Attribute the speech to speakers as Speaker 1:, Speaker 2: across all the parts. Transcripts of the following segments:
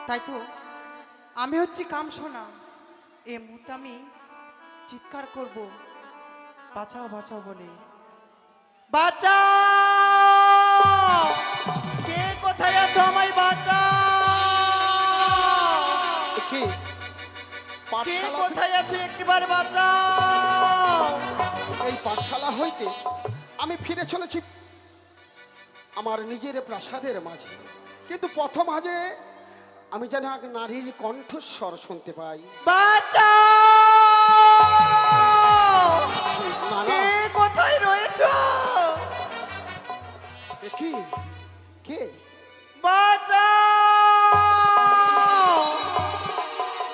Speaker 1: তাই তো আমি হচ্ছি কামসোনা। এই মুহূর্তে আমি চিৎকার করব, বাঁচাও বাঁচাও বলে। বাঁচাও! কে কোথায় আছো? আমায় বাঁচাও!
Speaker 2: কি
Speaker 1: কে
Speaker 2: পাঠশালা
Speaker 1: কোথায় আছো? একটিবার বাঁচাও!
Speaker 2: এই পাঠশালা হইতে আমি ফিরে চলেছি আমার নিজের প্রাসাদের মাঝে, কিন্তু প্রথম আজে আমি যেন এক নারীর কণ্ঠস্বর শুনতে পাই।
Speaker 1: বাঁচাও!
Speaker 2: না না,
Speaker 1: কে কোথায় রয়েছো?
Speaker 2: এ কি কে?
Speaker 1: বাঁচাও!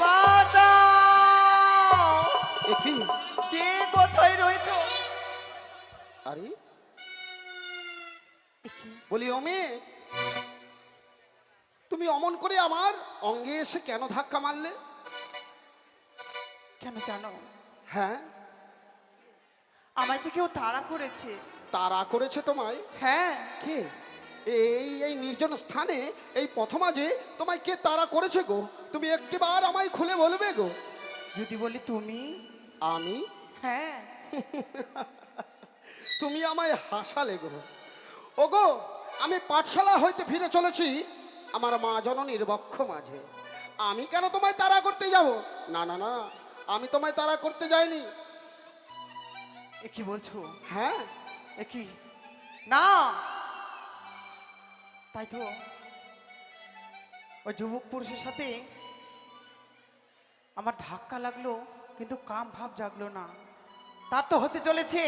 Speaker 1: বাঁচাও!
Speaker 2: এ কি?
Speaker 1: কে কোথায় রয়েছো?
Speaker 2: আরে বলি, ও মেয়ে, তুমি অমন করে আমার অঙ্গে এসে কেন ধাক্কা মারলে?
Speaker 1: কেন জানো?
Speaker 2: হ্যাঁ,
Speaker 1: আমায় যে কেউ তাড়া করেছে।
Speaker 2: তাড়া করেছে তোমায়?
Speaker 1: হ্যাঁ।
Speaker 2: কে? এই এই নির্জন স্থানে এই প্রথম আজে তোমায় কে তাড়া করেছে গো? তুমি একটিবার আমায় খুলে বলবে গো?
Speaker 1: যদি বলি তুমি?
Speaker 2: আমি?
Speaker 1: হ্যাঁ।
Speaker 2: তুমি আমায় হাসালে গো। ও গো, আমি পাঠশালা হইতে ফিরে চলেছি আমার মা জননীর বক্ষ মাঝে। আমি কেন তোমায় তাড়া করতে যাব? না না না, আমি তোমায় তাড়া করতে যাইনি।
Speaker 1: এ কি বলছো?
Speaker 2: হ্যাঁ,
Speaker 1: এ কি? না, তাই তো ওই যুবক পুরুষের সাথে আমার ধাক্কা লাগলো, কিন্তু কাম ভাব জাগলো না। তার তো হতে চলেছে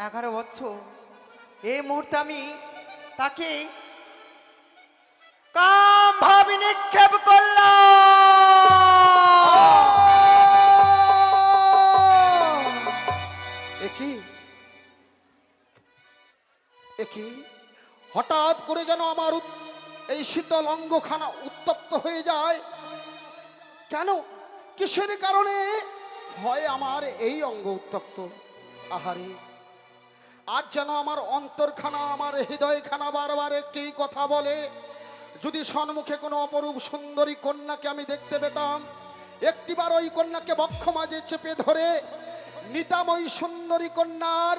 Speaker 1: 11 বছর। এই মুহূর্তে আমি তাকে কাম ভাব নিক্ষেপ করলাম।
Speaker 2: একই একই হঠাৎ করে যেন আমার এই শীতল অঙ্গখানা উত্তপ্ত হয়ে যায়। কেন? কিসের কারণে হয় আমার এই অঙ্গ উত্তপ্ত? আহারে, আজ যেন আমার অন্তরখানা, আমার হৃদয়খানা বারবার একটি কথা বলে, যদি সম্মুখে কোনো অপরূপ সুন্দরী কন্যাকে আমি দেখতে পেতাম, একটিবার ওই কন্যাকে বক্ষ মাঝে চেপে ধরে নিতাময়ী সুন্দরী কন্যার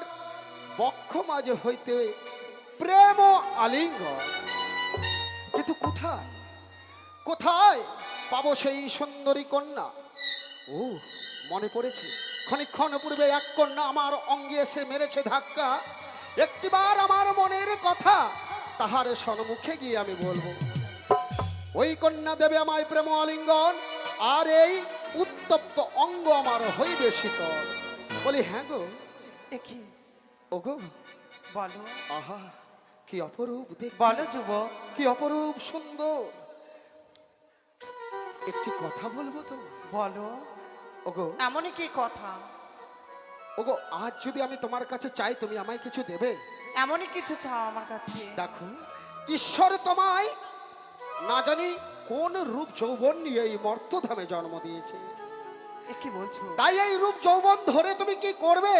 Speaker 2: বক্ষ মাঝে হইতে প্রেম আলিঙ্গন। কিন্তু কোথায় কোথায় পাবো সেই সুন্দরী কন্যা? ও, মনে পড়েছে, ক্ষণিক্ষণ পূর্বে এক কন্যা আমার অঙ্গে এসে মেরেছে ধাক্কা। একটিবার আমার মনের কথা তাহার সম্মুখে গিয়ে আমি বলবো, ওই কন্যা দেবে আমায় প্রেম আলিঙ্গন, আর এই উত্তপ্ত অঙ্গ আমার হইবে শীতল। বলি, হ্যাঁ গো।
Speaker 1: এ কি?
Speaker 2: ও গো,
Speaker 1: বলো
Speaker 2: আহা, কি অপরূপ দেখ,
Speaker 1: বলো যুবক।
Speaker 2: কি অপরূপ সুন্দর। একটি কথা বলবো তো?
Speaker 1: বলো।
Speaker 2: ওগো,
Speaker 1: এমনই কি কথা?
Speaker 2: ওগো, আজ যদি আমি তোমার কাছে চাই, তুমি আমায় কিছু দেবে?
Speaker 1: এমনই কিছু চাও আমার কাছে?
Speaker 2: দেখো, ঈশ্বর তোমায় না জানি কোন রূপ যৌবন নিয়ে এই মর্তধামে জন্ম দিয়েছে।
Speaker 1: এ কি বলছো?
Speaker 2: তাই এই রূপ যৌবন ধরে তুমি কি করবে?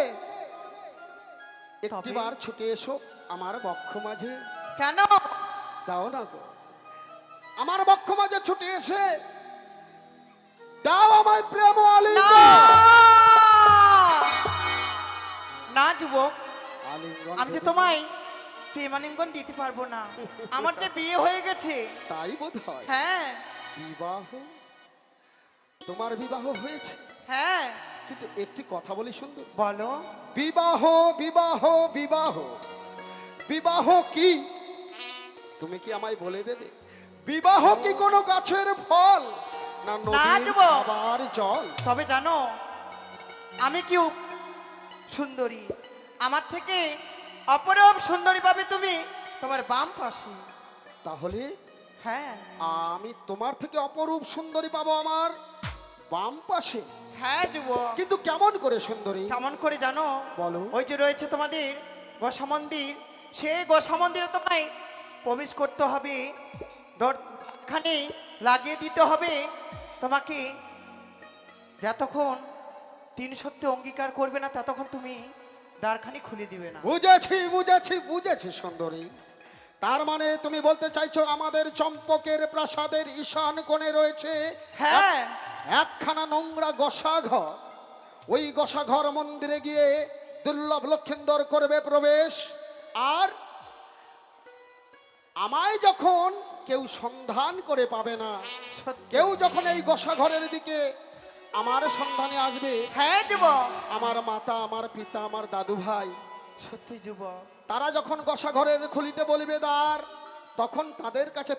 Speaker 2: একটিবার ছুটে এসো আমার বক্ষ মাঝে।
Speaker 1: কেন?
Speaker 2: দাও না গো, আমার বক্ষ মাঝে ছুটে এসে দাও আমায় প্রেম
Speaker 1: না
Speaker 2: আলিঙ্গন।
Speaker 1: না যুবক,
Speaker 2: আলিঙ্গন
Speaker 1: আমি যে
Speaker 2: দেবে?
Speaker 1: তোমায় প্রেমালিঙ্গন দিতে পারবো না। আমার যে বিয়ে হয়ে গেছে।
Speaker 2: তাই বোধ হয়।
Speaker 1: হ্যাঁ
Speaker 2: বিবাহ? তোমার বিবাহ হয়েছে?
Speaker 1: হ্যাঁ।
Speaker 2: কিন্তু একটি কথা বলি সুন্দর,
Speaker 1: বলো।
Speaker 2: বিবাহ বিবাহ বিবাহ বিবাহ কি তুমি কি আমায় বলে দেবে? বিবাহ কি কোনো গাছের ফল, না নদীর
Speaker 1: যুবক।
Speaker 2: খাবার জল?
Speaker 1: তবে জানো আমি কি সুন্দরী? আমার থেকে অপরূপ সুন্দরী পাবে তুমি তোমার বাম পাশে।
Speaker 2: তাহলে
Speaker 1: হ্যাঁ
Speaker 2: আমি তোমার থেকে অপরূপ সুন্দরী পাবো আমার বাম পাশে?
Speaker 1: হ্যাঁ যুবক।
Speaker 2: কিন্তু কেমন করে সুন্দরী?
Speaker 1: কেমন করে জানো?
Speaker 2: বলো।
Speaker 1: ওই যে রয়েছে তোমাদের গোসা মন্দির, সেই গোসা মন্দিরে তোমায় প্রবেশ করতে হবে, দরখানে লাগিয়ে দিতে হবে তোমাকে। যতক্ষণ 3 সত্যি অঙ্গীকার করবে না ততক্ষণ তুমি দ্বারখানি খুলে দিবে না।
Speaker 2: বুঝেছি বুঝেছি বুঝেছি সুন্দরী, তার মানে তুমি বলতে চাইছো আমাদের চম্পকের প্রাসাদের ঈশান কোণে রয়েছে
Speaker 1: হ্যাঁ।
Speaker 2: একখানা নোংরা গোসাঘর। ওই গোসাঘর মন্দিরে গিয়ে দুর্লভ লক্ষিন্দর করবে প্রবেশ। আর আমায় যখন কেউ সন্ধান করে পাবে না,
Speaker 1: সত্যি।
Speaker 2: কেউ যখন এই গোসাঘরের দিকে আমার সন্ধানে আসবে,
Speaker 1: হ্যাঁ যুবক,
Speaker 2: আমার মাতা, আমার পিতা, আমার দাদু ভাই,
Speaker 1: সত্যি যুবক।
Speaker 2: তারা যখন গোসাঘরের খুলিতে বলিবে দ্বার, তখন তাদের কাছে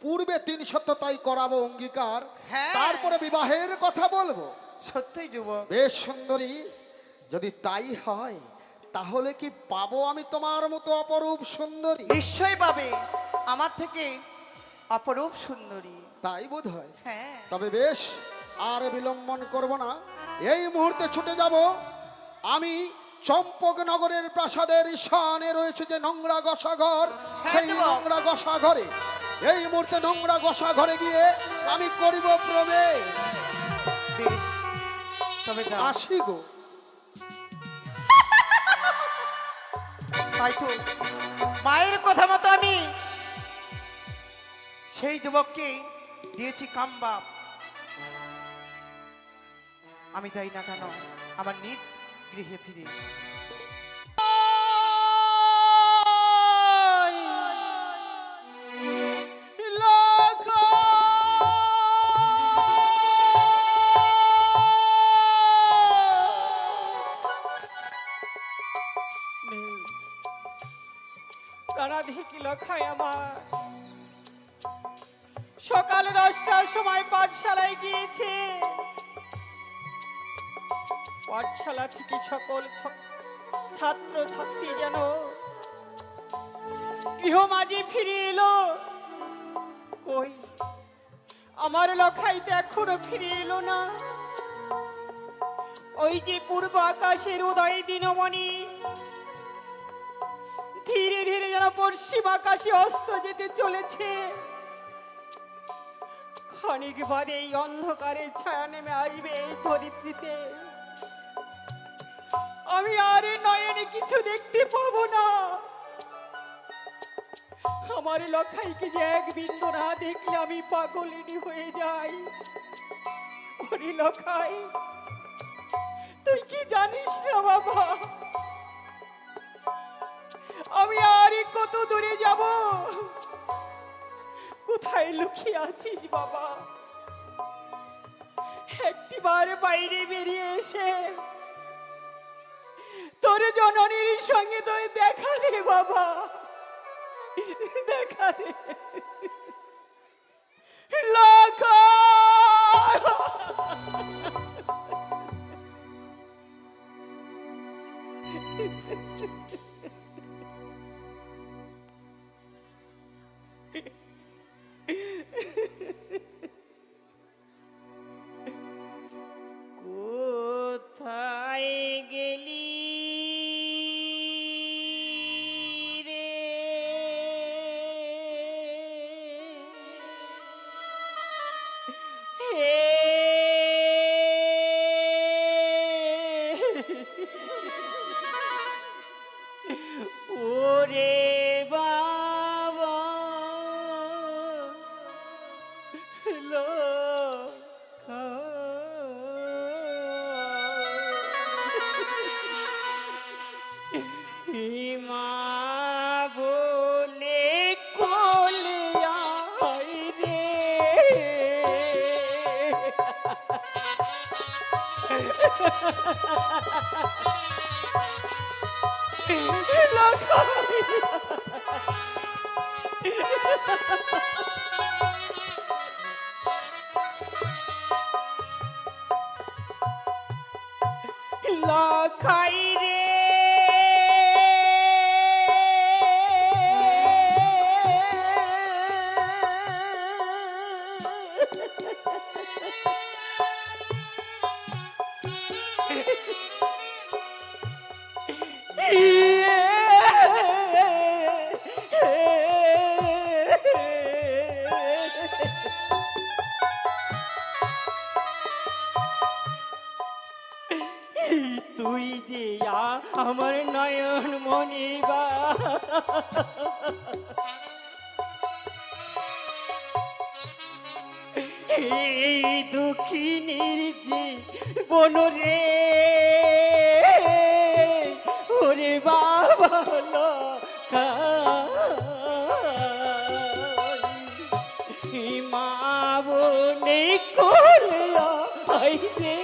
Speaker 2: পূর্বে 3 সত্যতাই করাবো অঙ্গীকার,
Speaker 1: হ্যাঁ।
Speaker 2: তারপরে বিবাহের কথা বলবো।
Speaker 1: সত্যি যুবক।
Speaker 2: বেশ সুন্দরী, যদি তাই হয় তাহলে কি পাবো আমি তোমার মতো অপরূপ সুন্দরী?
Speaker 1: নিশ্চয়ই পাবে আমার থেকে অপরূপ সুন্দরী।
Speaker 2: তাই বোধ হয়।
Speaker 1: হ্যাঁ।
Speaker 2: তবে বেশ, আর বিলম্বন করব না, এই মুহূর্তে ছুটে যাব আমি চম্পকনগরের প্রাসাদের ঈশানে রয়েছে যে নোংরা গোসাঘর,
Speaker 1: হ্যাঁ,
Speaker 2: সেই
Speaker 1: যুবক।
Speaker 2: নোংরা গোসাঘরে, এই মুহূর্তে নোংরা গোসাঘরে গিয়ে আমি করিব প্রবেশ।
Speaker 1: বেশ, তবে যাও।
Speaker 2: আসি গো।
Speaker 1: তাই তো মায়ের কথা মতো আমি সেই যুবককে দিয়েছি কামবাপ। আমি যাই না কেন আমার নিজ গৃহে ফিরে।
Speaker 3: প্রাণাধিক লখায় আমার সকাল 10টার সময় পাঠশালায় গিয়েছে। পাঠশালা থেকে সকল ছাত্র ছাত্রী যেন গৃহমাঝে ফিরে এলো। কই আমার লখাইতে এখনো ফিরে এলো না। ওই যে পূর্ব আকাশের উদয় দিনমণি ধীরে ধীরে যেন পশ্চিম আকাশে অস্ত যেতে চলেছে। খানিক বাদে এই অন্ধকারে ছায়া নেমে আসবে এই ধরিত্রীতে। আমি আর নয়নে কিছু দেখতে পাবো না। আমার লখাইকে যে এক বিন্দু না দেখলে আমি পাগলিনী হয়ে যাই। ওরে লখাই, তুই কি জানিস না বাবা, আমি আর কত দূরে যাব? কোথায় লুকিয়ে আছিস বাবা? একটিবার বাইরে বেরিয়ে এসে তোর জননীর সঙ্গে তুই দেখা দে বাবা, দেখা দে। লাখা কোথায় গেলি রে? ওরে বাবা মা বলে কোলে আয় রে। লখাই রে তুই যে আমার নয়ন মনিবা এই দক্ষিণের যে বনরে ওরে বাবা লোকাই মা বলে কোলে আই রে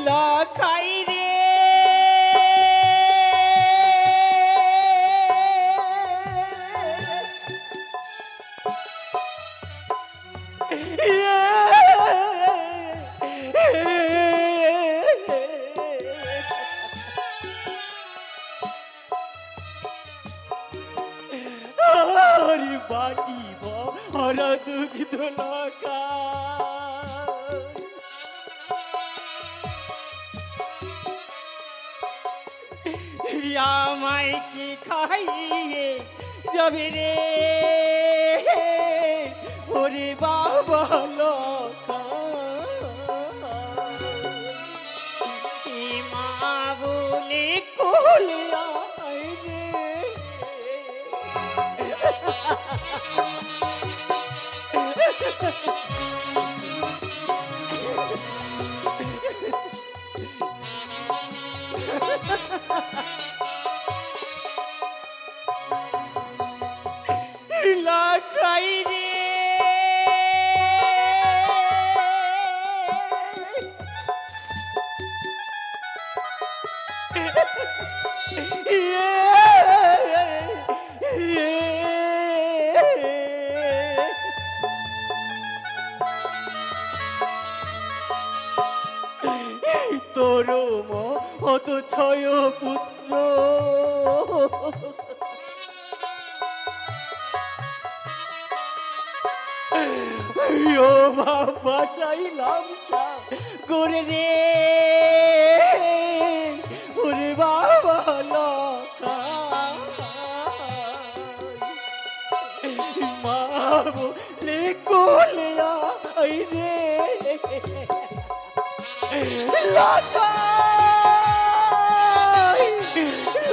Speaker 3: লখাই রে আরে বাটি ভরা দুগ্ধ লখা আমায় কি খাইয়ে যাবে রে ওরে বাবা লোকাই মা বলে কোলে আয় রে লাগাই রে তোর মত ছয় পুত্র ও বাবা চাইলাম করে রে ওরে বাবা লোকাই মা বলে কোলে আই রে লোকাই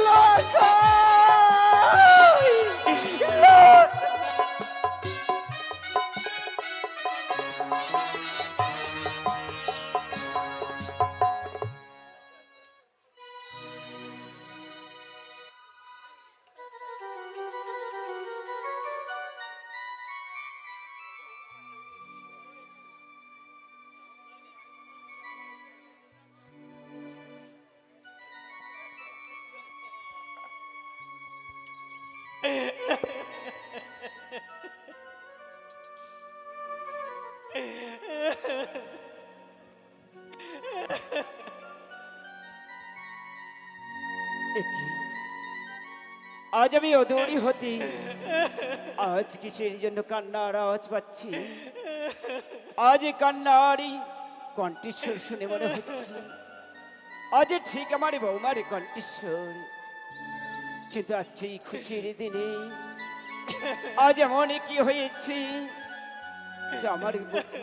Speaker 3: লোকাই লোকাই আজ আমি অদৌড়ি হতি আজ কিসের জন্য কান্নার আওয়াজ পাচ্ছি আজ এই কান্নারই কণ্ঠস্বর শুনে মনে হচ্ছে আজ ঠিক আমার বৌমার কণ্ঠস্বর কিন্তু আজকে এই খুশির দিনে আজ এমন কি হয়েছে যে আমার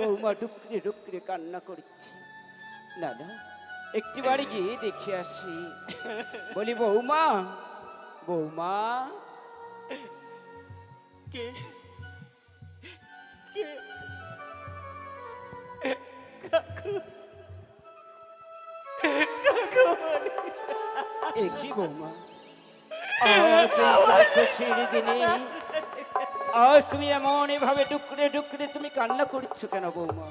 Speaker 3: বৌমা ডুকরে ডুকরে কান্না করছে না না একটি বাড়ি গিয়ে দেখে আসি বলি বৌমা বৌমা কে কে কি বৌমা আজ খুশির দিনে আজ তুমি এমন এভাবে ডুকরে ডুকরে তুমি কান্না করছো কেন বৌমা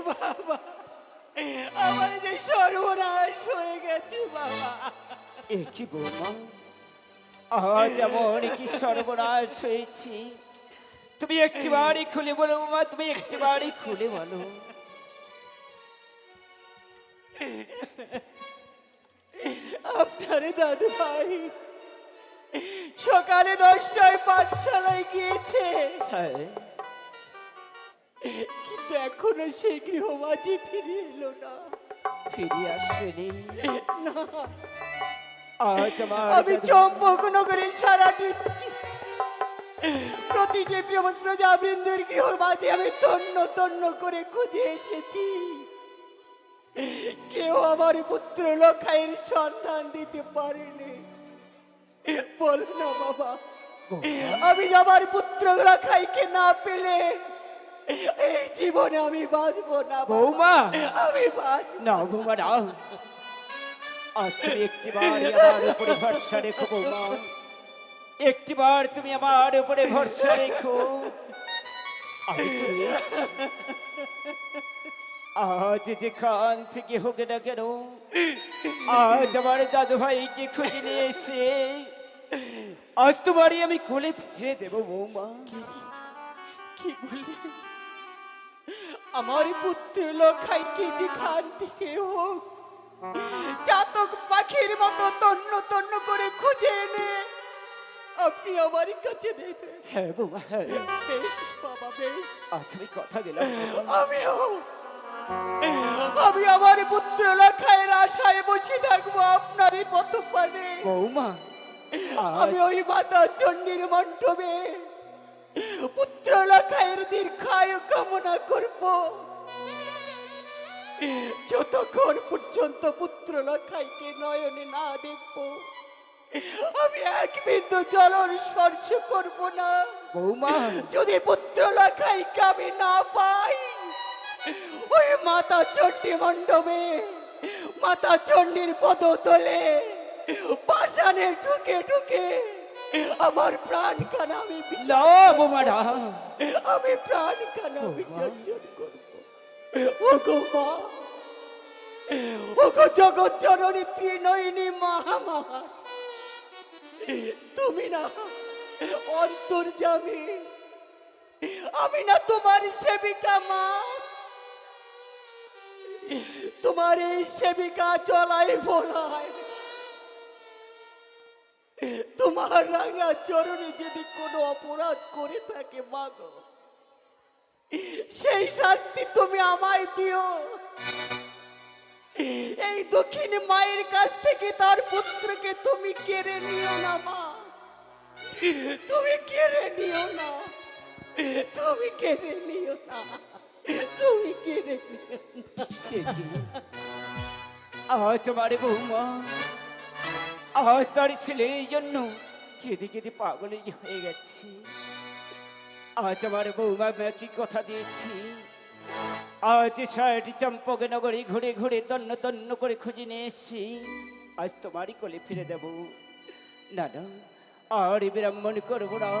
Speaker 3: বাবা আমার যে সর্বনাশ হয়ে গেছে বাবা কি বৌমা আজ এমন কি সর্বনাশ হয়েছি তুমি একটি বাড়ি খুলে বলো বৌমা তুমি একটি বাড়ি খুলে বলো আপনার দাদু ভাই সকালে 10টায় পাঠশালায় গিয়েছে কিন্তু এখনো সেই গৃহমাঝি ফিরে এলো না ফিরে আসেনি না আজ আমার
Speaker 4: আমি
Speaker 3: দাদু-
Speaker 4: চম্পকনগরের সারা দিচ্ছি প্রতিটি প্রিয় প্রজাবৃন্দের গৃহ মাঝে আমি তন্ন তন্ন করে খুঁজে এসেছি, কেউ আমার পুত্র লখাইয়ের সন্ধান দিতে পারেনি। বল না বাবা, আমি আমার পুত্র লখাইকে না পেলে এই জীবনে আমি বাঁচবো না বাবা।
Speaker 3: বৌমা
Speaker 4: আমি বাঁচব
Speaker 3: না বৌমা না, আজ তুমি একটিবার আমার উপরে ভরসা রেখো বৌমা, একটিবার তুমি আমার উপরে ভরসা রেখো। আমি তো রয়েছি। আজ যেখান থেকে হোক না কেন, আজ আমার দাদু ভাইকে খুঁজে নিয়ে এসে আজ তোমারই আমি কোলে ফিরে দেবো বৌমা।
Speaker 4: কি বলি, আমার পুত্র লখাইকে যেখান থেকে হোক চাতক পাখির মতো তন্ন তন্ন করে খুঁজে এনে আপনি আমার কাছে দেবেন।
Speaker 3: হ্যাঁ বৌমা হ্যাঁ,
Speaker 4: বেশ বাবা বেশ,
Speaker 3: আজ আমি কথা দিলাম বৌমা।
Speaker 4: আমি আমার পুত্র লখাইয়ের আশায় বসে থাকবো আপনারই পথ পানে।
Speaker 3: বৌমা
Speaker 4: আমি ওই মাতা চণ্ডীর মণ্ডপে পুত্র লখাইয়ের দীর্ঘায়ু কামনা করব, যতক্ষণ পর্যন্ত পুত্র লখাইকে নয়নে না দেখব আমি এক বিন্দু জলর স্পর্শ করব না।
Speaker 3: বৌমা
Speaker 4: যদি পুত্র লখাইকে আমি না পাই, ওই মাতা চণ্ডী মণ্ডপে মাতা চণ্ডীর পদতলে পাষাণে ঢুকে ঢুকে আমার প্রাণ খানা আমি
Speaker 3: না বৌমা না,
Speaker 4: আমি প্রাণ খানা বিসর্জন করব। ওগো মা, ওগো জগৎ জননী ত্রিনয়নী মহামার, তুমি না অন্তর্যামী, আমি না তোমার সেবিকা মা, তোমার এই সেবিকা চলাই ফলায় তোমার রাঙা চরণে যদি কোনো অপরাধ করে থাকে মা গো, সেই শাস্তি তুমি আমায় দিও। এই দক্ষিণ মায়ের কাছ থেকে তার পুত্রকে তুমি কেড়ে নিও না মা, তুমি কেড়ে নিও না, তুমি কেড়ে নিও না, তুমি কেড়ে নিও না।
Speaker 3: আজ আমার বৌমা আজ তার ছেলের জন্য কেঁদে কেঁদে পাগল হয়ে গেছি। আজ আমার বৌমা কি কথা দিয়েছি, আজ সারাটি চম্পক নগরে ঘুরে ঘুরে তন্ন তন্ন করে খুঁজে নিয়ে এসছি, আজ তোমারই কোলে ফিরে দেব। না না আর বিড়ম্বন করবো না,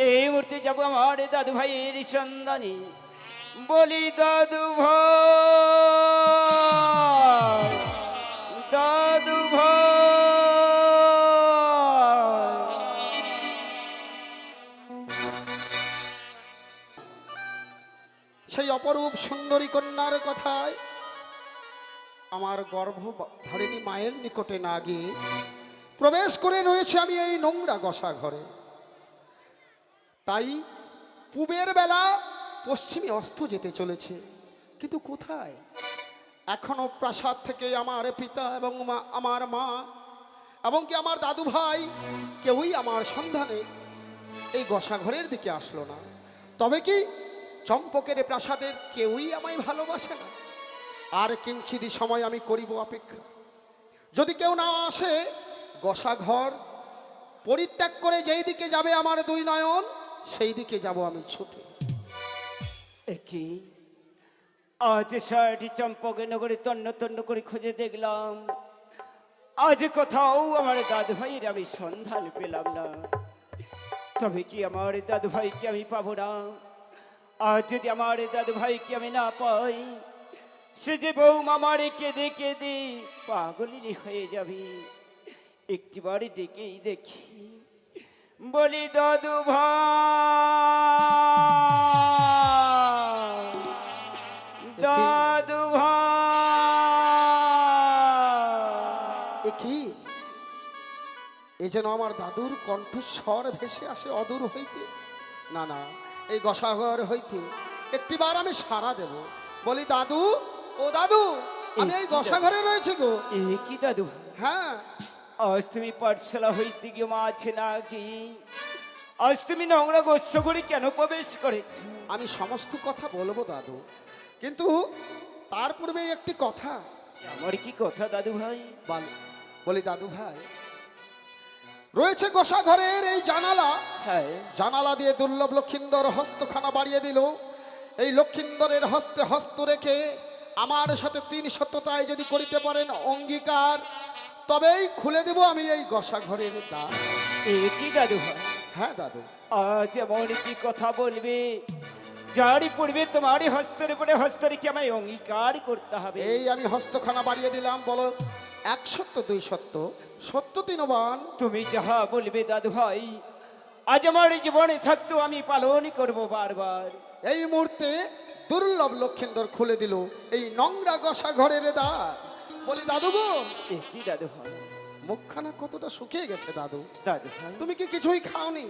Speaker 3: এই মুহূর্তে যাবো আমার দাদু ভাইয়ের সন্ধানে। বলি দাদু ভাই, দাদু ভাই।
Speaker 2: সেই অপরূপ সুন্দরী কন্যার কথায় আমার গর্ভধারিণী মায়ের নিকটে না গিয়ে প্রবেশ করে রয়েছে আমি এই নোংরা গসা ঘরে। তাই পূবের বেলা পশ্চিমে অস্ত যেতে চলেছে, কিন্তু কোথায়? এখনো প্রাসাদ থেকে আমার পিতা এবং আমার মা এবং কি আমার দাদু ভাই কেউই আমার সন্ধানে এই গসা ঘরের দিকে আসলো না। তবে কি চম্পকের প্রাসাদের কেউই আমায় ভালোবাসে না। আর কিঞ্চিত সময় আমি করিব অপেক্ষা, যদি কেউ না আসে গসা ঘর পরিত্যাগ করে যেই দিকে যাবে আমার দুই নয়ন সেই দিকে যাব আমি ছুটে।
Speaker 3: কি আজ সারাটি চম্পক নগরে তন্ন তন্ন করে খুঁজে দেখলাম, আজ কোথাও আমার দাদু ভাইয়ের আমি সন্ধান পেলাম না। তবে কি আমার দাদু ভাইকে আমি পাবো না? আজ যদি আমার দাদু ভাইকে আমি না পাই, সে যে বৌমা মারে কেঁদে কেঁদে পাগলিনী হয়ে যাবে। একটিবার ডেকেই দেখি, বলি দাদু ভাই, দাদু ভাই।
Speaker 2: কি এ যেন আমার দাদুর কণ্ঠস্বর ভেসে আসে অদূর হইতে। না না, এই গসাঘর হইতে একটিবার আমি সাড়া দেব, বলি দাদু, ও দাদু, আমি এই গসাঘরে রয়েছি গো।
Speaker 3: এ কি দাদু?
Speaker 2: হ্যাঁ,
Speaker 3: আজ তুমি পাঠশালা হইতে গিয়ে মা আছে নাকি? আজ তুমি নোংরা গোস্ব করে কেন প্রবেশ করেছো?
Speaker 2: আমি সমস্ত কথা বলবো দাদু, কিন্তু তার পূর্বে একটি কথা
Speaker 3: আমার কি কথা দাদু ভাই?
Speaker 2: বলি দাদু ভাই, রয়েছে গোসা ঘরের এই জানালা,
Speaker 3: হ্যাঁ,
Speaker 2: জানালা দিয়ে দুর্লভ লক্ষিন্দর হস্তখানা বাড়িয়ে দিল। এই লক্ষিন্দরের হস্তে হস্ত রেখে আমার সাথে 3 সত্যতায় যদি করিতে পারেন অঙ্গীকার, তবেই খুলে দেব আমি এই গোসা ঘরের দ্বার।
Speaker 3: এ কি দাদু ভাই?
Speaker 2: হ্যাঁ দাদু,
Speaker 3: আজ এমন কি কথা বলবে যারই পূর্বে তোমারই হস্তের উপরে হস্ত রেখে আমায় অঙ্গীকার করতে হবে?
Speaker 2: এই আমি হস্তখানা বাড়িয়ে দিলাম, বলো 1 সত্য 2 সত্য, সত্য 3 বান।
Speaker 3: তুমি যাহা বলবে দাদু ভাই, আজ আমার জীবনে থাকতেও আমি পালন করব বারবার।
Speaker 2: এই মুহূর্তে দুর্লভ লক্ষিন্দর খুলে দিল এই নোংরা গোসা ঘরের দ্বার। বলি দাদু গো,
Speaker 3: এ কি দাদু ভাই?
Speaker 2: মুখখানা কতটা শুকিয়ে গেছে দাদু,
Speaker 3: দাদু ভাই,
Speaker 2: তুমি কি কিছুই খাওনি?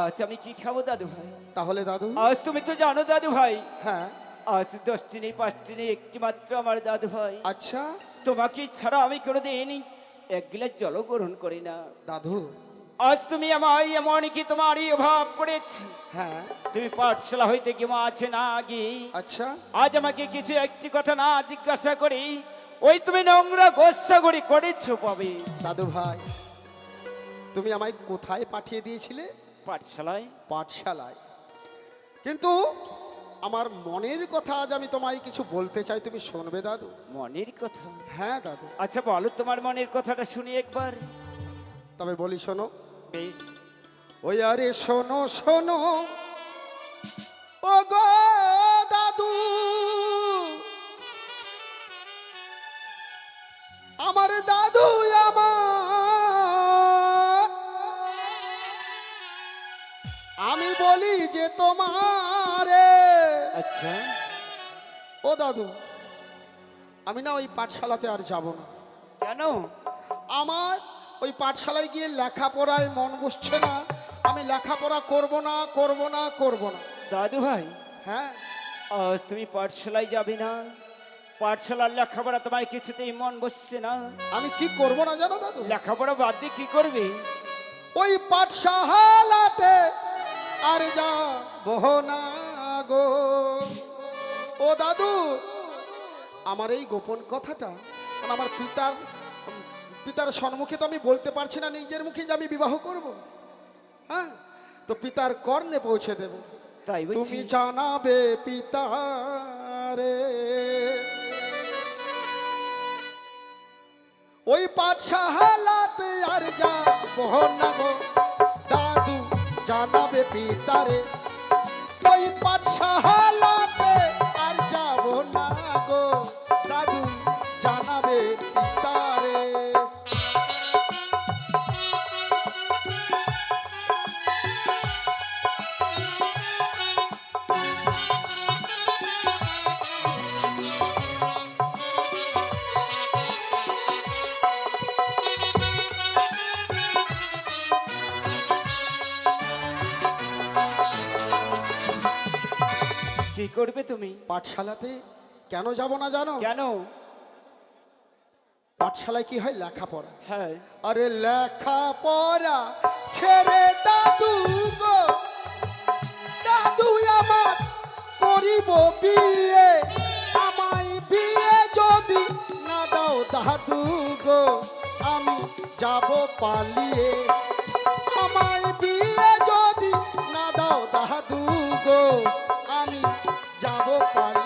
Speaker 3: আজ আমি কি খাবো দাদু ভাই?
Speaker 2: তাহলে দাদু,
Speaker 3: আজ তুমি তো জানো দাদু ভাই,
Speaker 2: হ্যাঁ
Speaker 3: আজ 10টি নেই 5টি নেই, একটি মাত্র আমার দাদু ভাই।
Speaker 2: আচ্ছা
Speaker 3: তোমাকে ছাড়া আমি কোনোদিন 1 গিলাস জলও গ্রহণ করি না।
Speaker 2: দাদু,
Speaker 3: আজ তুমি আমায় এমন কি তোমারই অভাব পড়েছি,
Speaker 2: হ্যাঁ
Speaker 3: তুমি পাঠশালা হইতে কি মা আছে না আগে?
Speaker 2: আচ্ছা
Speaker 3: আজ আমাকে কিছু একটি কথা না জিজ্ঞাসা করি ওই তুমি নোংরা গোস্বাগড়ি করেছো পাবে।
Speaker 2: দাদু ভাই, তুমি আমায় কোথায় পাঠিয়ে দিয়েছিলে?
Speaker 3: পাঠশালায়।
Speaker 2: পাঠশালায়। কিন্তু আমার মনের কথা আজ আমি তোমায় কিছু বলতে চাই, তুমি শুনবে দাদু?
Speaker 3: মনের কথা?
Speaker 2: হ্যাঁ দাদু,
Speaker 3: আচ্ছা বলো তোমার মনের কথাটা শুনি একবার।
Speaker 2: তবে বলি শোনো।
Speaker 3: বেশ।
Speaker 2: ওই আরে শোনো শোনো ও গো দাদু, আমার দাদু আমার, আমি বলি যে তোমারে,
Speaker 3: আচ্ছা
Speaker 2: ও দাদু, আমি না ওই পাঠশালাতে আর যাব না।
Speaker 3: কেন?
Speaker 2: আমার ওই পাঠশালায় গিয়ে লেখাপড়ায় মন বসছে না, আমি লেখাপড়া করব না করব না করব না।
Speaker 3: দাদু ভাই,
Speaker 2: হ্যাঁ
Speaker 3: আজ তুমি পাঠশালায় যাবে না? পাঠশালার লেখাপড়া তোমার কিছুতেই মন বসছে না?
Speaker 2: আমি কি করব না জানো দাদু?
Speaker 3: লেখাপড়া বাদ দিয়ে কি করবে?
Speaker 2: ওই পাঠশালাতে আর যাব না গো। ও দাদু, আমার এই গোপন কথাটা কারণ আমার পিতার সম্মুখে তো আমি বলতে পারছি না নিজের মুখে যে আমি বিবাহ করব। হ্যাঁ, তো পিতার কর্ণে পৌঁছে দেব।
Speaker 3: তাই
Speaker 2: তুমি
Speaker 3: বলছি।
Speaker 2: জানাবে পিতারে ওই পাঠশালাতে আর যাব না গো দাদু, জানাবে পিতারে ওই পাঠশালাতে আর যাব না গো দাদু, জানাবে পিতারে।
Speaker 3: কি করবে তুমি?
Speaker 2: পাঠশালাতে কেন যাব না জানো?
Speaker 3: কেন?
Speaker 2: পাঠশালায় কি হয়? লেখাপড়া।
Speaker 3: হ্যাঁ।
Speaker 2: আরে লেখাপড়া ছেড়ে দাদু গো, দাদু আমার করিব বিয়ে, আমায় বিয়ে যদি না দাও দাদু গো, আমি যাব পালিয়ে। আমায় বিয়ে যদি না দাও দাদু গো, আমি যাব পালিয়ে।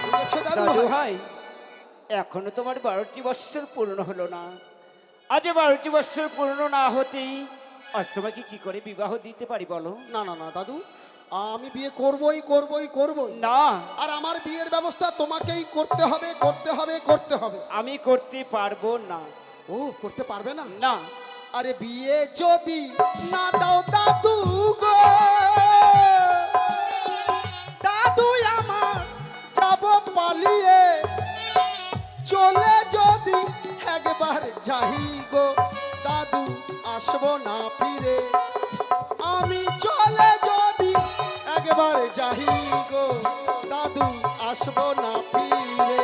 Speaker 2: বুঝেছো দাদু
Speaker 3: দাদু
Speaker 2: ভাই?
Speaker 3: ভাই, এখনো তোমার 12টি বৎসর পূর্ণ হলো না। আজ 12টি বৎসর পূর্ণ না হতেই আজ তোমাকে কি করে বিবাহ দিতে পারি বলো?
Speaker 2: না না না দাদু, আমি বিয়ে করবই করবই করবই।
Speaker 3: না,
Speaker 2: আর আমার বিয়ের ব্যবস্থা তোমাকেই করতে হবে করতে হবে করতে হবে।
Speaker 3: আমি করতে পারবো না।
Speaker 2: ও, করতে পারবে না?
Speaker 3: না।
Speaker 2: আরে বিয়ে যদি না দাও দাদু গো, দাদু আমার যাব পালিয়ে, চলে যদি একবার যাই গো আসবো না ফিরে। আমি চলে যদি একবার যাই গো দাদু, আসবো না ফিরে।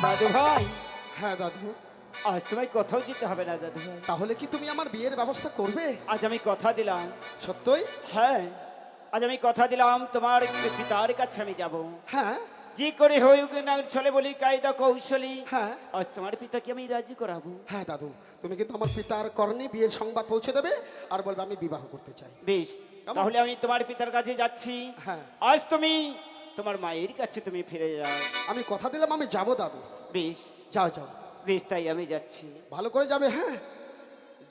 Speaker 3: দাদু ভাই,
Speaker 2: হ্যাঁ দাদু,
Speaker 3: আজ তোমায় কোথাও যেতে হবে না দাদু ভাই।
Speaker 2: তাহলে কি তুমি আমার বিয়ের ব্যবস্থা করবে?
Speaker 3: আজ আমি কথা দিলাম,
Speaker 2: সত্যই?
Speaker 3: হ্যাঁ আজ আমি কথা দিলাম তোমার পিতার কাছে আমি যাব।
Speaker 2: হ্যাঁ
Speaker 3: যে করে হোক না চলে বলি কায়দা কৌশলী,
Speaker 2: হ্যাঁ
Speaker 3: আজ তোমার পিতাকে আমি রাজি করাবো।
Speaker 2: হ্যাঁ দাদু, তুমি কিন্তু আমার পিতার কর্ণে বিয়ের সংবাদ পৌঁছে দেবে আর বলবে আমি বিবাহ করতে চাই।
Speaker 3: বেশ,
Speaker 2: কেমন?
Speaker 3: তাহলে আমি তোমার পিতার কাছে যাচ্ছি।
Speaker 2: হ্যাঁ।
Speaker 3: আজ তুমি তোমার মায়ের কাছে তুমি ফিরে যাও।
Speaker 2: আমি কথা দিলাম আমি যাবো দাদু।
Speaker 3: বেশ
Speaker 2: যাও যাও,
Speaker 3: বেশ, তাই আমি যাচ্ছি।
Speaker 2: ভালো করে যাবে। হ্যাঁ,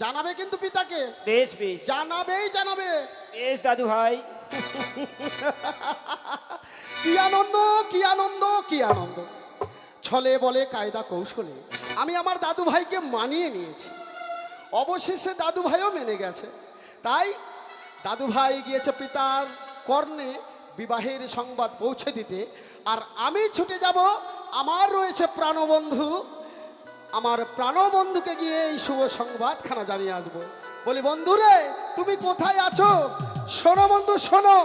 Speaker 2: জানাবে কিন্তু পিতাকে,
Speaker 3: বেশ বেশ
Speaker 2: জানাবেই জানাবে।
Speaker 3: বেশ দাদু ভাই।
Speaker 2: কি আনন্দ, কি আনন্দ, কি আনন্দ! ছলে বলে কায়দা কৌশলে আমি আমার দাদু ভাইকে মানিয়ে নিয়েছি। অবশেষে দাদু ভাইও মেনে গেছে। তাই দাদু ভাই গিয়েছে পিতার কর্ণে বিবাহের সংবাদ পৌঁছে দিতে, আর আমি ছুটে যাব আমার রয়েছে প্রাণবন্ধু, আমার প্রাণবন্ধুকে গিয়ে এই শুভ সংবাদখানা জানিয়ে আসবো। বলি, বন্ধু রে, তুমি কোথায় আছো? শোনো বন্ধু, শোনো।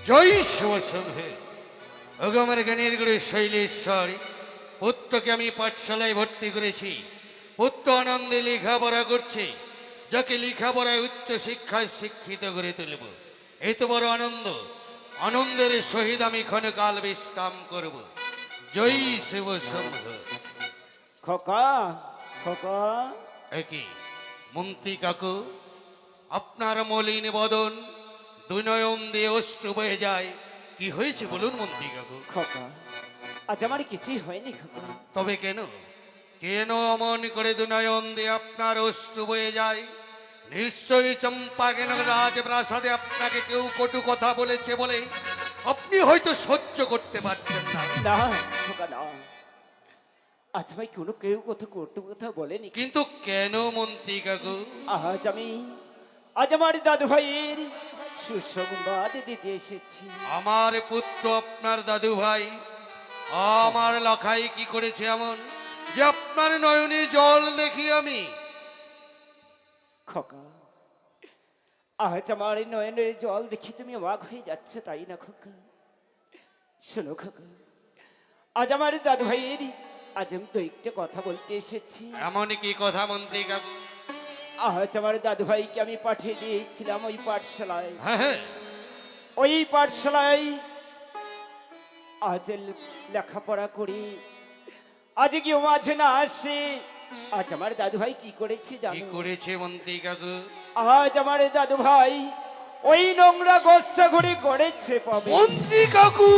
Speaker 5: জয় শিবসংঘে অগমের জ্ঞানের গুরু শৈলেশ্বর, পুত্রকে আমি পাঠশালায় ভর্তি করেছি। পুত্র আনন্দে লেখাপড়া করছে, যাকে লেখাপড়ায় উচ্চ শিক্ষায় শিক্ষিত করে তুলব। এই তো বড় আনন্দ। আনন্দের সহিত আমি ক্ষণকাল বিশ্রাম করব। জয় শিবসংঘ।
Speaker 3: খোকা খোকা,
Speaker 5: একই মন্ত্রী কাকু, আপনার মলিন বদন, দুই নয়ন দিয়ে অশ্রু বয়ে যায়। কি হয়েছে বলুন মন্ত্রী কাকু?
Speaker 3: খোকা, আজ আমার কিছুই হয়নি খোকা।
Speaker 5: তবে কেন, কেন অমন করে দু নয়ন দিয়ে আপনার অশ্রু বয়ে যায়? নিশ্চয়ই চম্পা কেন রাজপ্রাসাদে আপনাকে কেউ কটু কথা বলেছে বলে আপনি হয়তো সহ্য করতে পারছেন না।
Speaker 3: না খোকা না, আজ ভাই কোনো কেউ কটু কথা বলেনি।
Speaker 5: কিন্তু কেন মন্ত্রী কাকু?
Speaker 3: আজ আমার দাদু ভাইয়ের সুসংবাদ দিতে এসেছি।
Speaker 5: আমার পুত্র আপনার দাদু ভাই আমার লখাই কি করেছে এমন যে আপনার নয়নে জল দেখি আমি?
Speaker 3: খোকা, আজ আমার এই নয়নের জল দেখি তুমি অবাক হয়ে যাচ্ছে, তাই না খোকা? শোনো খোকা, আজ আমার দাদু ভাইয়ের আজ আমি তো একটা কথা বলতে এসেছি।
Speaker 5: এমন কি কথা মন্ত্রী কাকু?
Speaker 3: আজ আমার দাদু ভাইকে আমি পাঠিয়ে দিয়েছিলাম ওই পাঠশালায়।
Speaker 5: হ্যাঁ হ্যাঁ,
Speaker 3: ওই পাঠশালায় আজ লেখাপড়া করি, আজ কি মাঝে না আসে। আজ আমার দাদু ভাই কি করেছে
Speaker 5: কি
Speaker 3: জানো?
Speaker 5: করেছে মন্ত্রী কাকু?
Speaker 3: আজ আমার দাদু ভাই ওই নোংরা গোসা ঘুরি করেছে পাবে।
Speaker 5: মন্ত্রী কাকু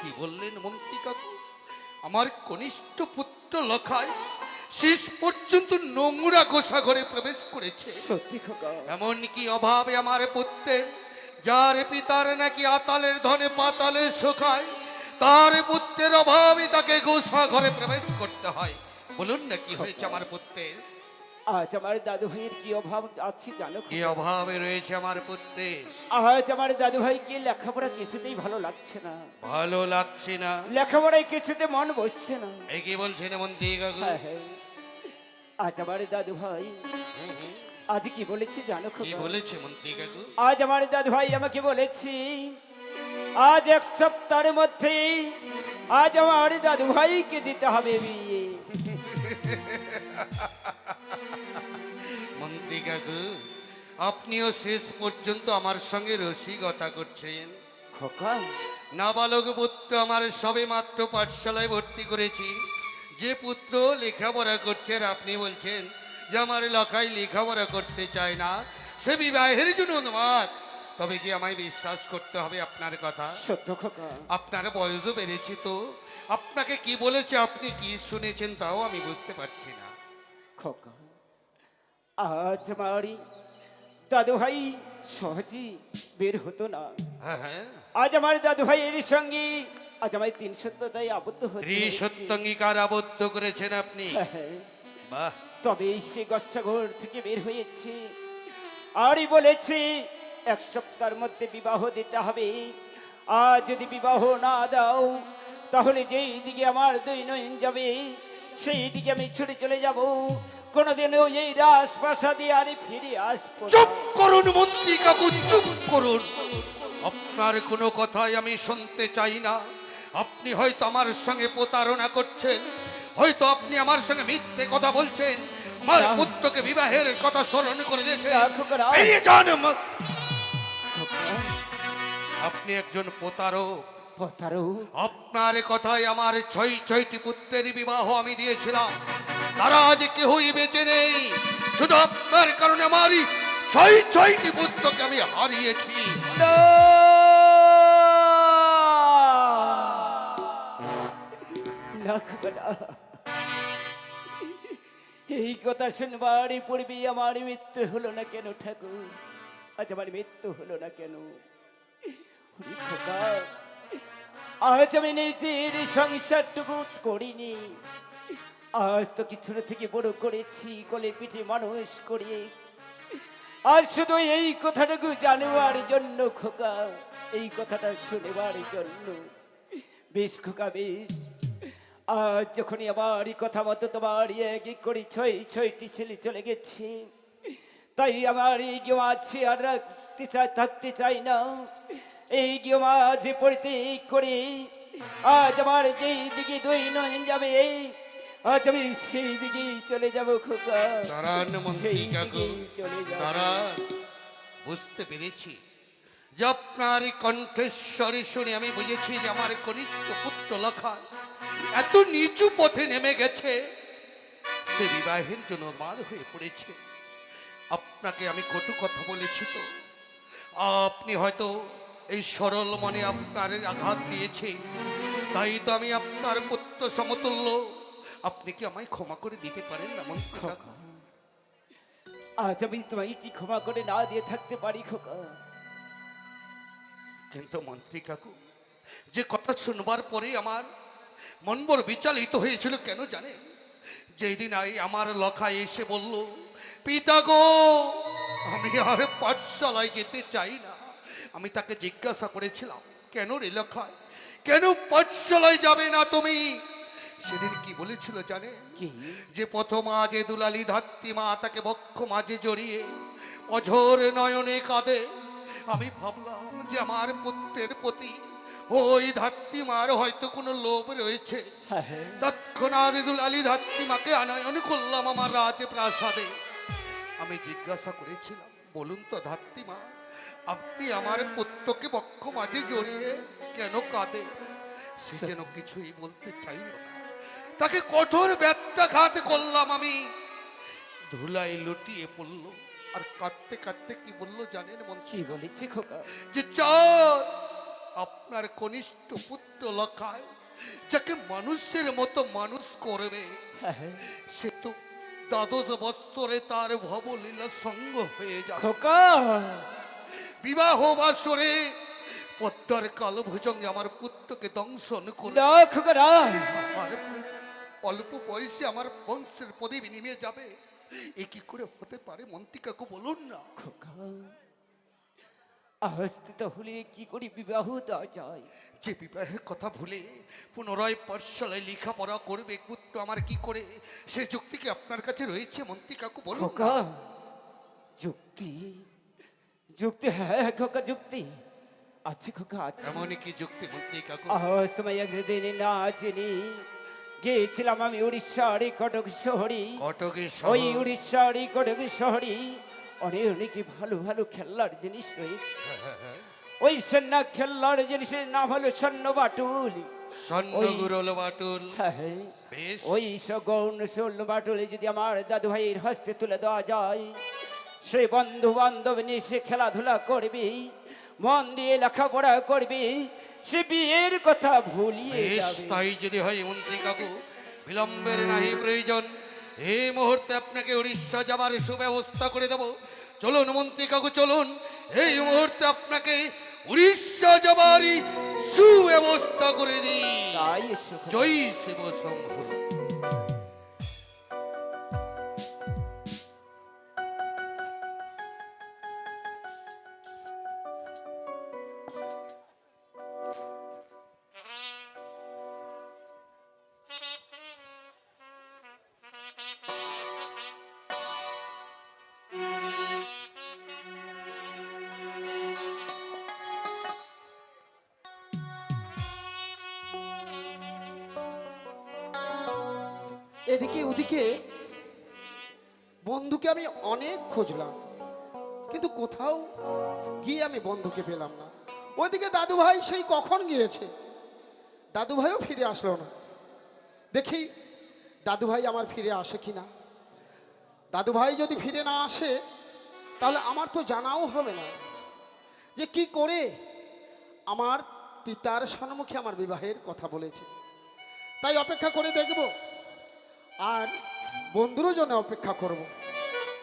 Speaker 5: কি বললেন মন্ত্রী কাকু? আমার কনিষ্ঠ পুত্র লখায় শেষ পর্যন্ত নোংরা গোসা ঘরে প্রবেশ করেছে।
Speaker 3: সত্যি খোকা,
Speaker 5: এমন কি অভাবে আমার পুত্রের, যার পিতার নাকি আতালের ধনে পাতালে শোকায়, তার পুত্রের অভাবে তাকে গোসা ঘরে প্রবেশ করতে হয়? বলুন না কি হয়েছে আমার পুত্রের?
Speaker 3: আজ আমার দাদু ভাইয়ের কি অভাব আছে জানো
Speaker 5: কি
Speaker 3: খোকা?
Speaker 5: অভাবে রয়েছে আমার পুত্রের?
Speaker 3: আজ আমার দাদু ভাইকে লেখাপড়া কিছুতেই ভালো লাগছে না,
Speaker 5: ভালো লাগছে না?
Speaker 3: লেখাপড়ায় কিছুতে মন বসছে না।
Speaker 5: এই কি বলছেন মন্ত্রী কাকু?
Speaker 3: হ্যাঁ, হ্যাঁ। আজ আমার দাদু ভাই আজ কি বলেছে জানো
Speaker 5: কি
Speaker 3: খোকা?
Speaker 5: বলেছে মন্ত্রী কাকু?
Speaker 3: আজ আমার দাদু ভাই আমাকে বলেছি আজ এক সপ্তাহের মধ্যে আজ আমার দাদু ভাইকে দিতে হবে বিয়ে।
Speaker 5: মন্ত্রী কাকু, আপনিও শেষ পর্যন্ত আমার সঙ্গে রসিকতা করছেন।
Speaker 3: খোকা,
Speaker 5: নাবালক পুত্র আমার সবে মাত্র পাঠশালায় ভর্তি করেছি, যে পুত্র লেখাপড়া করছে, আর আপনি বলছেন যে আমার লখাই লেখাপড়া করতে চায় না, সে বিবাহের জন্য উন্মাদ। তবে কি আমায় বিশ্বাস করতে হবে আপনার কথা?
Speaker 3: সত্য খোকা।
Speaker 5: আপনার বয়সও বেড়েছে, তো আপনাকে কি বলেছে, আপনি কি শুনেছেন তাও আমি বুঝতে পারছি না।
Speaker 3: খোকা, আজ আমার দাদু ভাই সহজে বের হতো না।
Speaker 5: হ্যাঁ হ্যাঁ,
Speaker 3: আজ আমার দাদু ভাইয়ের সঙ্গে আজ আমার 3 সত্যতায় আবদ্ধ হতে হয়েছে।
Speaker 5: সত্যঙ্গীকার আবদ্ধ করেছেন আপনি।
Speaker 3: হ্যাঁ,
Speaker 5: বাহ,
Speaker 3: তবে সে গসাঘর থেকে বের হয়েছে আরই বলেছে 1 সপ্তাহের মধ্যে বিবাহ দিতে হবে। আর যদি বিবাহ না দাও তাহলে যেই দিকে আমার 2 নয়ন যাবে সেই দিকে আমি ছুটে চলে যাব। কোনোদিনও এই রাজপ্রাসাদে আর ফিরে আসবো না।
Speaker 5: চুপ করুন মন্ত্রী কাকু, চুপ করুন। আপনার কোনো কথাই আমি শুনতে চাই না। আপনি হয়তো আমার সঙ্গে প্রতারণা করছেন, হয়তো আপনি আমার সঙ্গে মিথ্যে কথা বলছেন, আমার
Speaker 3: না।
Speaker 5: পুত্রকে বিবাহের কথা স্মরণ করে দিয়েছেন।
Speaker 3: না, খোকা, না।
Speaker 5: বেরিয়ে যান
Speaker 3: খোকা,
Speaker 5: আপনি একজন প্রতারক।
Speaker 3: প্রতারক?
Speaker 5: আপনার কথায় আমার 6টি পুত্রের বিবাহ আমি দিয়েছিলাম, তারা আজ কেউই বেঁচে নেই। শুধু আপনার কারণে আমারই 6টি পুত্রকে আমি হারিয়েছি।
Speaker 3: না! না, খোকা, না। এই কথা শুনবারই পূর্বে আমার মৃত্যু হলো না কেন ঠাকুর? আজ আমার মৃত্যু হলো না কেন? ওরে খোকা, আজ আমি নিজের সংসারটুকু করিনি, আজ তো কিছু থেকে বড় করেছি, কোলে পিঠে মানুষ করিয়ে। আজ শুধু এই কথাটুকু জানবার জন্য খোকা, এই কথাটা শুনেবার জন্য। বেশ খোকা বেশ, আজ যখনই আমার এই কথা মতো তোমার এক এক করে 6টি ছেলে চলে গেছে, তাই আমার এই গেমা আছে আর থাকতে চাই না। এই গেমা যে পরিত্যাগ করে আজ আমার যেই দিকে 2 নয়ন যাবে আজ আমি সেই দিকেই চলে যাব খোকা।
Speaker 5: দাঁড়ান মন্ত্রী
Speaker 3: সেই
Speaker 5: কাকু,
Speaker 3: দিকেই চলে যাব।
Speaker 5: দাঁড়ান। বুঝতে পেরেছি যে আপনার এই কণ্ঠস্বরে শুনে আমি বুঝেছি যে আমার কনিষ্ঠ পুত্র লক্ষণ এত নিচু পথে নেমে গেছে, সে বিবাহের জন্য বাদ হয়ে পড়েছে। আপনাকে আমি কটু কথা বলেছি তো, আপনি হয়তো এই সরল মনে আপনার আঘাত দিয়েছে, তাই তো আমি আপনার পুত্র সমতুল্য। আপনি কি আমায় ক্ষমা করে দিতে পারেন না মন্ত্রী কাকু?
Speaker 3: আজ আমি তোমাকে কি ক্ষমা করে না দিয়ে থাকতে পারি খোকা?
Speaker 5: কিন্তু মন্ত্রী কাকু, যে কথা শুনবার পরে আমার মন বড় বিচলিত হয়েছিল কেন জানেন? যেই দিন আমার লখায় এসে বলল, পিতা গো আমি আর পাঠশালায় যেতে চাই না। আমি তাকে জিজ্ঞাসা করেছিলাম, কেন রে লখায়, কেন পাঠশালায় যাবে না তুমি? সেদিন কি বলেছিল জানে?
Speaker 3: কি?
Speaker 5: যে প্রথম আজ দুলালী ধাত্রী মা তাকে বক্ষ মাঝে জড়িয়ে অঝোর নয়নে কাঁদে। আমি ভাবলাম যে আমার পুত্রের প্রতি ওই ধাত্রীমার হয়তো কোনো লোভ রয়েছে।
Speaker 3: হ্যাঁ, হ্যাঁ।
Speaker 5: তৎক্ষণাৎ দুলালী ধাত্রীমাকে আনয়ন করলাম আমার রাজপ্রাসাদে। আমি জিজ্ঞাসা করেছিলাম, বলুন তো ধাত্রীমা, আপনি আমার পুত্রকে বক্ষ মাঝে জড়িয়ে কেন কাঁদে? সে যেন কিছুই বলতে চাইল না। তাকে কঠোর ব্যত্যাঘাত করলাম আমি। ধুলায় লুটিয়ে পড়ল আর কাঁদতে কাঁদতে কি বললো জানেন
Speaker 3: কি
Speaker 5: মন্ত্রী?
Speaker 3: বলেছি খোকা?
Speaker 5: যে চার আপনার কনিষ্ঠ পুত্র লখায় যাকে মানুষের মতো মানুষ করবে,
Speaker 3: হ্যাঁ, হ্যাঁ।
Speaker 5: সে তো 12 বৎসরে তার ভবলীলা সঙ্গ হয়ে যাবে।
Speaker 3: খোকা,
Speaker 5: বিবাহ বাসরে পদ্মার কালভুজঙ্গে আমার পুত্রকে দংশন করে
Speaker 3: না খোকা, না।
Speaker 5: আমার অল্প বয়সে আমার বংশের প্রদীপ নেমে যাবে। এ কি করে হতে পারে মন্ত্রী কাকু বলুন না?
Speaker 3: খোকা, আজ তাহলে কি করে বিবাহ দেওয়া যায়?
Speaker 5: যে বিবাহের কথা ভুলে পুনরায় পাঠশালায় লেখাপড়া করবে পুত্র আমার কি করে, সে যুক্তি কি আপনার কাছে রয়েছে মন্ত্রী কাকু বলুন না?
Speaker 3: খোকা, যুক্তি? যুক্তি? হ্যাঁ খোকা, যুক্তি আছে খোকা, আছে।
Speaker 5: এমনই কি যুক্তি মন্ত্রী কাকু?
Speaker 3: আজ তোমায় একদিন না চিনি গিয়েছিলাম আমি উড়িষ্যার এই কটক শহরে।
Speaker 5: কটকের
Speaker 3: ওই
Speaker 5: শহর।
Speaker 3: উড়িষ্যার এই কটক শহরে অনেক অনেক ভালো ভালো খেলনার জিনিস রয়েছে। ওই সন্না খেলনার জিনিসের নাম হলো স্বর্ণ বাটুল।
Speaker 5: স্বর্ণগুরল বাটুল।
Speaker 3: হ্যাঁ, হ্যাঁ।
Speaker 5: বেশ।
Speaker 3: ওই সগৌণ স্বর্ণ বাটুলে যদি আমার দাদু ভাইয়ের হস্তে তুলে দেওয়া যায়, সে বন্ধু বান্ধব নিয়ে সে খেলাধুলা করবে, মন দিয়ে লেখাপড়া করবে, সে বিয়ের কথা ভুলিয়ে
Speaker 5: বেশ,
Speaker 3: যাবে।
Speaker 5: তাই যদি হয় মন্ত্রী কাকু, বিলম্বের নাহি প্রয়োজন। এই মুহূর্তে আপনাকে উড়িষ্যা যাবার সুব্যবস্থা করে দেব। চলুন মন্ত্রী কাকু, চলুন, এই মুহূর্তে আপনাকে উড়িষ্যা যাবারই সুব্যবস্থা করে দিই।
Speaker 3: তাই এসো।
Speaker 5: জয় শিব শম্ভু।
Speaker 2: এদিকে ওদিকে বন্ধুকে আমি অনেক খুঁজলাম, কিন্তু কোথাও গিয়ে আমি বন্ধুকে পেলাম না। ওইদিকে দাদু ভাই সেই কখন গিয়েছে, দাদু ভাইও ফিরে আসলো না। দেখি দাদু ভাই আমার ফিরে আসে কিনা। দাদু ভাই যদি ফিরে না আসে তাহলে আমার তো জানাও হবে না যে কি করে আমার পিতার সম্মুখে আমার বিবাহের কথা বলেছে। তাই অপেক্ষা করে দেখব, আর বন্ধুরও জন্য অপেক্ষা করব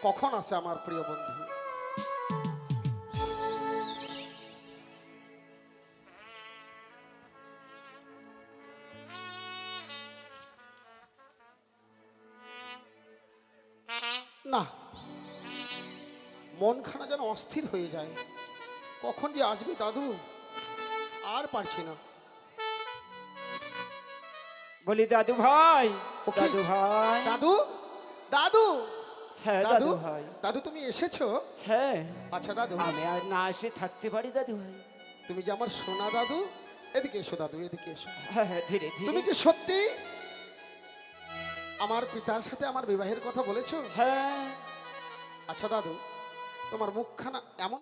Speaker 2: কখন আসে আমার প্রিয় বন্ধু। না, মনখানা যেন অস্থির হয়ে যায়, কখন যে আসবে দাদু আর পারছি না।
Speaker 3: বলি দাদু ভাই,
Speaker 2: ও কি?
Speaker 3: দাদু ভাই,
Speaker 2: দাদু, দাদু,
Speaker 3: হ্যাঁ
Speaker 2: দাদু
Speaker 3: দাদু ভাই,
Speaker 2: দাদু তুমি এসেছো?
Speaker 3: হ্যাঁ।
Speaker 2: আচ্ছা দাদু,
Speaker 3: আমি আর না এসে থাকতে পারি দাদু ভাই।
Speaker 2: তুমি যে আমার সোনা দাদু, এদিকে এসো দাদু, এদিকে এসো।
Speaker 3: হ্যাঁ হ্যাঁ, ধীরে
Speaker 2: তুমি
Speaker 3: ধীরে।
Speaker 2: কি সত্যি আমার পিতার সাথে আমার বিবাহের কথা বলেছো?
Speaker 3: হ্যাঁ।
Speaker 2: আচ্ছা দাদু, তোমার মুখখানা এমন